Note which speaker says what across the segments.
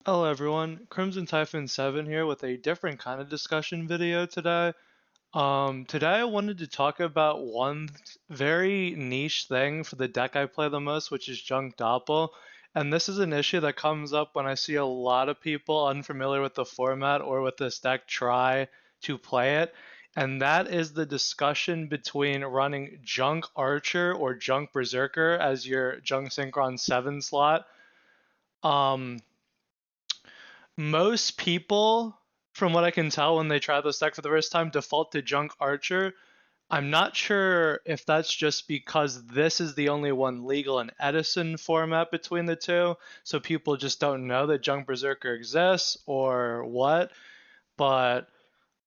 Speaker 1: Hello everyone, Crimson Typhoon 7 here with a different kind of discussion video today. Today I wanted to talk about one very niche thing for the deck I play the most, which is Junk Doppel. And this is an issue that comes up when I see a lot of people unfamiliar with the format or with this deck try to play it. And that is the discussion between running Junk Archer or Junk Berserker as your Junk Synchron 7 slot. Um, Most people, from what I can tell when they try this deck for the first time, default to Junk Archer. I'm not sure if that's just because this is the only one legal in Edison format between the two, so people just don't know that Junk Berserker exists or what, but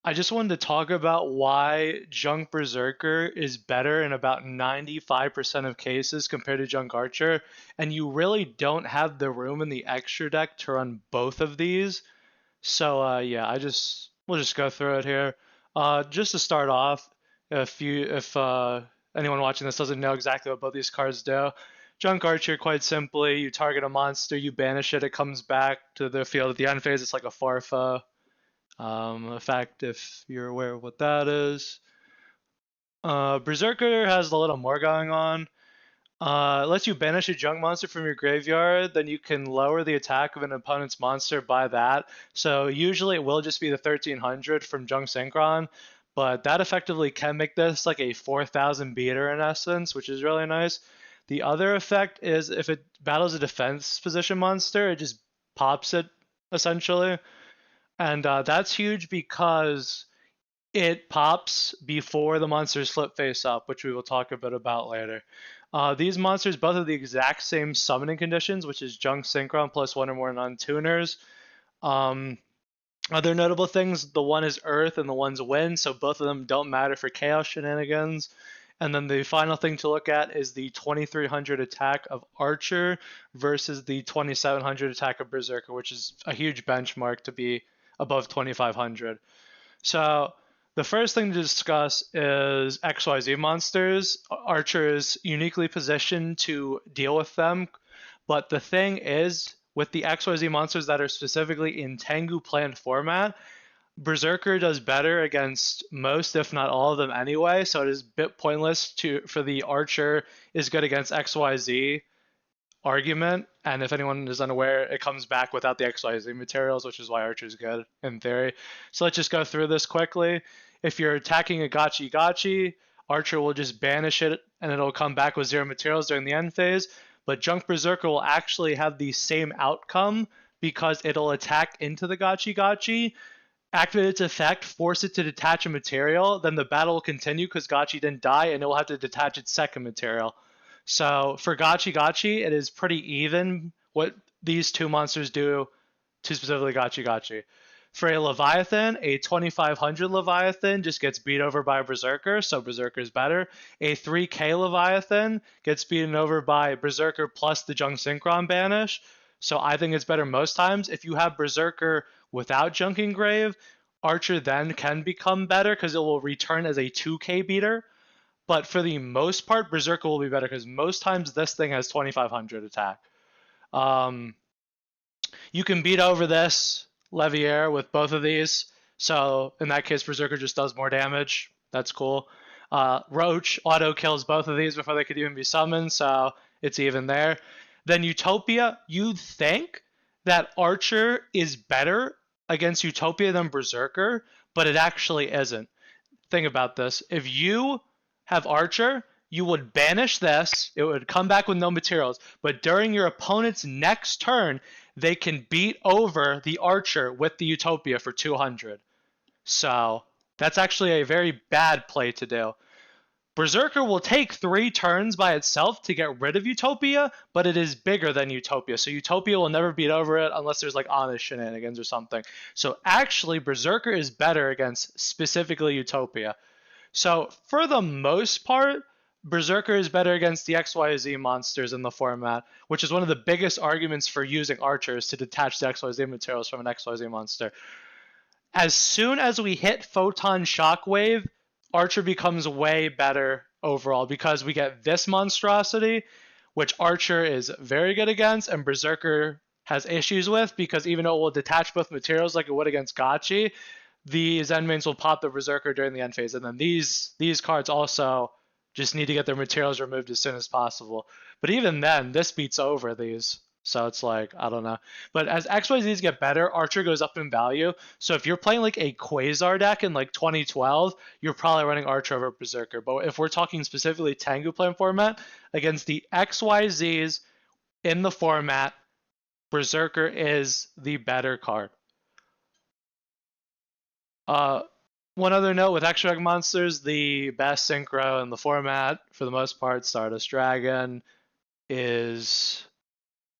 Speaker 1: I just wanted to talk about why Junk Berserker is better in about 95% of cases compared to Junk Archer, and you really don't have the room in the extra deck to run both of these. So yeah, we'll just go through it here. Just to start off, if anyone watching this doesn't know exactly what both these cards do, Junk Archer, quite simply, you target a monster, you banish it, it comes back to the field at the end phase. It's like a Farfa effect, if you're aware of what that is. Berserker has a little more going on. Lets you banish a junk monster from your graveyard, then you can lower the attack of an opponent's monster by that. So usually it will just be the 1300 from Junk Synchron, but that effectively can make this like a 4000 beater in essence, which is really nice. The other effect is if it battles a defense position monster, it just pops it essentially. And that's huge because it pops before the monsters flip face up, which we will talk a bit about later. These monsters both have the exact same summoning conditions, which is Junk Synchron plus one or more non-tuners. Um, Other notable things, the one is Earth and the one's Wind, so both of them don't matter for Chaos shenanigans. And then the final thing to look at is the 2300 attack of Archer versus the 2700 attack of Berserker, which is a huge benchmark to be above 2500. So the first thing to discuss is XYZ monsters. Archer is uniquely positioned to deal with them, but the thing is, with the XYZ monsters that are specifically in Tengu planned format, Berserker does better against most, if not all of them anyway, so it is a bit pointless for the Archer is good against XYZ argument, and if anyone is unaware, it comes back without the XYZ materials, which is why Archer's good in theory. So let's just go through this quickly. If you're attacking a Gachi Gachi, Archer will just banish it and it'll come back with 0 materials during the end phase. But Junk Berserker will actually have the same outcome because it'll attack into the Gachi Gachi, activate its effect, force it to detach a material, then the battle will continue because Gachi didn't die and it will have to detach its second material. So for Gachi Gachi, it is pretty even what these two monsters do to specifically Gachi Gachi. For a Leviathan, a 2500 Leviathan just gets beat over by a Berserker, so Berserker is better. A 3K Leviathan gets beaten over by Berserker plus the Junk Synchron banish, so I think it's better most times. If you have Berserker without Junk Engrave, Archer then can become better because it will return as a 2K beater. But for the most part, Berserker will be better because most times this thing has 2500 attack. Um, you can beat over this Levier with both of these. So in that case, Berserker just does more damage. That's cool. Roach auto kills both of these before they could even be summoned, so it's even there. Then Utopia, you'd think that Archer is better against Utopia than Berserker, but it actually isn't. Think about this. If you have Archer, you would banish this. It would come back with no materials. But during your opponent's next turn, they can beat over the Archer with the Utopia for 200. So that's actually a very bad play to do. Berserker will take 3 turns by itself to get rid of Utopia, but it is bigger than Utopia. So Utopia will never beat over it unless there's like honest shenanigans or something. So actually, Berserker is better against specifically Utopia. So for the most part, Berserker is better against the XYZ monsters in the format, which is one of the biggest arguments for using archers to detach the XYZ materials from an XYZ monster. As soon as we hit Photon Shockwave, Archer becomes way better overall because we get this monstrosity, which Archer is very good against, and Berserker has issues with, because even though it will detach both materials like it would against Gotchi, these end mains will pop the Berserker during the end phase, and then these cards also just need to get their materials removed as soon as possible. But even then, this beats over these. So it's like, I don't know. But as XYZs get better, Archer goes up in value. So if you're playing like a Quasar deck in like 2012, you're probably running Archer over Berserker. But if we're talking specifically Tengu plan format, against the XYZs in the format, Berserker is the better card. Uh, One other note with extra deck monsters, the best synchro in the format, for the most part, Stardust Dragon, is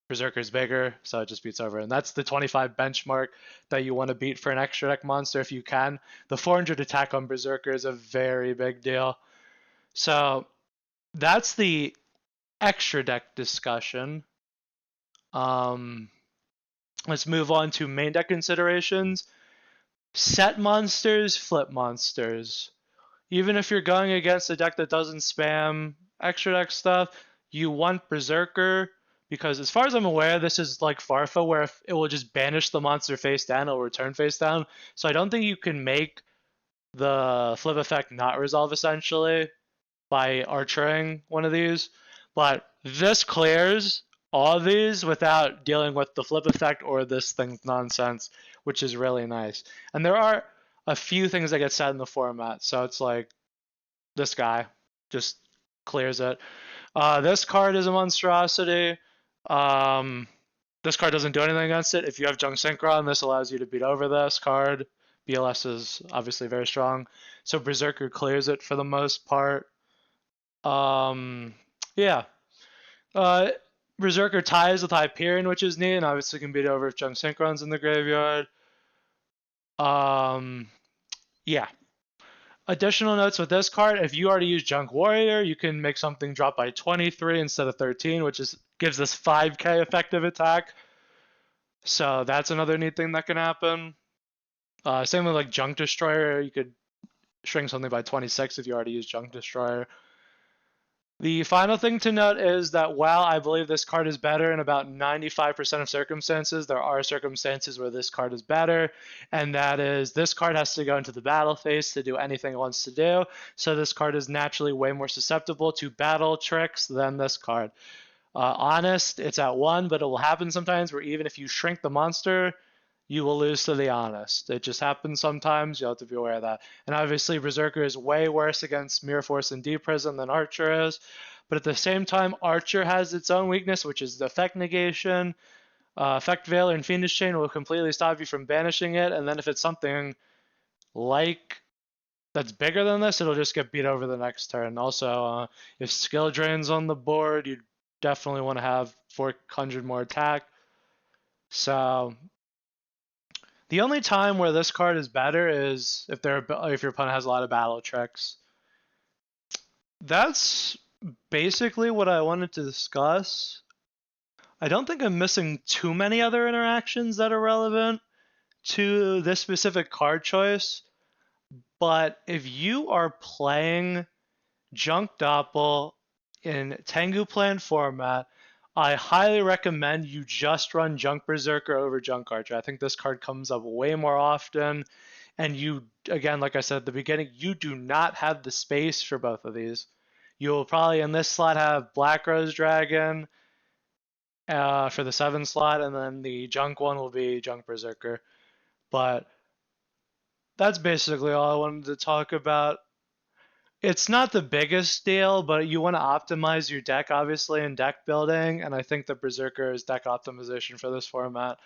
Speaker 1: Berserker's bigger, so it just beats over. And that's the 25 benchmark that you want to beat for an extra deck monster if you can. The 400 attack on Berserker is a very big deal. So that's the extra deck discussion. Let's move on to main deck considerations. Set monsters, flip monsters. Even if you're going against a deck that doesn't spam extra deck stuff, you want Berserker, because as far as I'm aware, this is like Farfa, where if it will just banish the monster face down, it'll return face down. So I don't think you can make the flip effect not resolve essentially by archering one of these. But this clears all of these without dealing with the flip effect or this thing's nonsense, which is really nice. And there are a few things that get said in the format, so it's like this guy just clears it. This card is a monstrosity. This card doesn't do anything against it. If you have Junk Synchron, this allows you to beat over this card. BLS is obviously very strong, so Berserker clears it for the most part. Yeah. Uh, Berserker ties with Hyperion, which is neat, and obviously can beat over if Junk Synchron's in the graveyard. Yeah. Additional notes with this card: if you already use Junk Warrior, you can make something drop by 23 instead of 13, which gives us 5k effective attack. So that's another neat thing that can happen. Same with like Junk Destroyer, you could shrink something by 26 if you already use Junk Destroyer. The final thing to note is that while I believe this card is better in about 95% of circumstances, there are circumstances where this card is better, and that is this card has to go into the battle phase to do anything it wants to do, so this card is naturally way more susceptible to battle tricks than this card. Honest, it's at 1, but it will happen sometimes where even if you shrink the monster, you will lose to the Honest. It just happens sometimes. You'll have to be aware of that. And obviously, Berserker is way worse against Mirror Force and Deep Prism than Archer is. But at the same time, Archer has its own weakness, which is the effect negation. Effect Veil and Fiendish Chain will completely stop you from banishing it. And then if it's something like that's bigger than this, it'll just get beat over the next turn. Also, if Skill Drain's on the board, you definitely want to have 400 more attack. So the only time where this card is better is if your opponent has a lot of battle tricks. That's basically what I wanted to discuss. I don't think I'm missing too many other interactions that are relevant to this specific card choice. But if you are playing Junk Doppel in Tengu Plan format, I highly recommend you just run Junk Berserker over Junk Archer. I think this card comes up way more often. And you, again, like I said at the beginning, you do not have the space for both of these. You'll probably in this slot have Black Rose Dragon for the 7 slot, and then the Junk one will be Junk Berserker. But that's basically all I wanted to talk about. It's not the biggest deal, but you want to optimize your deck, obviously, in deck building, and I think the Berserker is deck optimization for this format.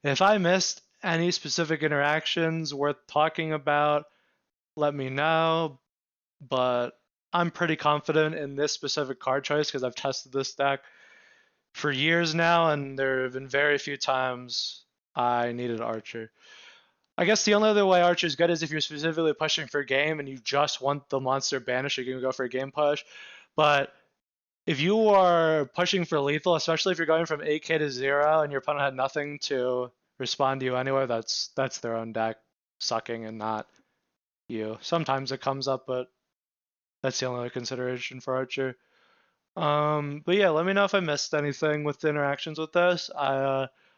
Speaker 1: If I missed any specific interactions worth talking about, let me know, but I'm pretty confident in this specific card choice because I've tested this deck for years now, and there have been very few times I needed Archer. I guess the only other way Archer is good is if you're specifically pushing for game and you just want the monster banished, you can go for a game push. But if you are pushing for lethal, especially if you're going from 8k to 0 and your opponent had nothing to respond to you anyway, that's their own deck sucking and not you. Sometimes it comes up, but that's the only other consideration for Archer. But yeah, let me know if I missed anything with the interactions with this.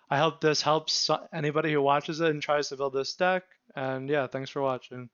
Speaker 1: I hope this helps anybody who watches it and tries to build this deck. And yeah, thanks for watching.